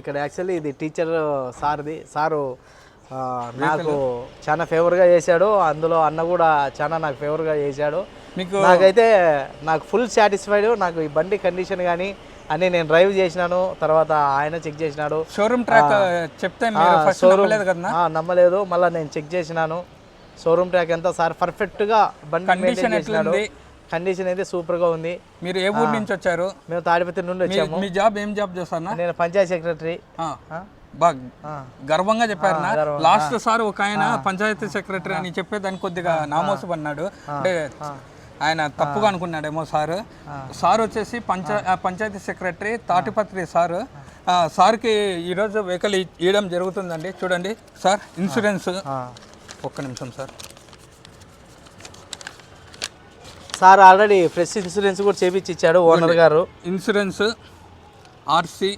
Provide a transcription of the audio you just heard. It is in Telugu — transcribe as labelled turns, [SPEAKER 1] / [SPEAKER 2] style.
[SPEAKER 1] ఇక్కడ యాక్చువల్లీ ఇది టీచర్ సార్ది. సారు నాకు చాలా ఫేవర్గా చేశాడు. అందులో అన్న కూడా చాలా నాకు ఫేవర్గా చేశాడు.
[SPEAKER 2] మీకు
[SPEAKER 1] నాకు ఫుల్ సాటిస్ఫైడ్. నాకు ఈ బండి కండిషన్ కానీ అన్నీ నేను డ్రైవ్ చేసినాను, తర్వాత ఆయన చెక్ చేసినాడు.
[SPEAKER 2] షోరూమ్ ట్రాక్ చెప్తే
[SPEAKER 1] నమ్మలేదు, మళ్ళీ నేను చెక్ చేసినాను. షోరూమ్ ట్రాక్ ఎంత సార్ పర్ఫెక్ట్గా బండి మెయింటైన్ చేసినాడు. కండిషన్ అయితే సూపర్గా ఉంది.
[SPEAKER 2] మీరు ఏ ఊరు నుంచి వచ్చారు?
[SPEAKER 1] మేము తాడిపత్రి నుండి వచ్చాము.
[SPEAKER 2] మీ జాబ్ ఏం జాబ్ చేస్తాను?
[SPEAKER 1] నేను పంచాయతీ సెక్రటరీ.
[SPEAKER 2] గర్వంగా చెప్పారు నా. లాస్ట్ సార్ ఒక ఆయన పంచాయతీ సెక్రటరీ అని చెప్పేదాన్ని కొద్దిగా నామోసు పన్నాడు, అంటే ఆయన తప్పుగా అనుకున్నాడేమో సార్. సార్ వచ్చేసి పంచాయతీ సెక్రటరీ తాటిపత్రి సార్. సార్కి ఈరోజు వెహికల్ ఇవ్వడం జరుగుతుందండి. చూడండి సార్, ఇన్సూరెన్స్ ఒక్క నిమిషం sir.
[SPEAKER 1] Sir already fresh insurance కూడా చేపించి ఇచ్చాడు ఓనర్ గారు.
[SPEAKER 2] Insurance, RC,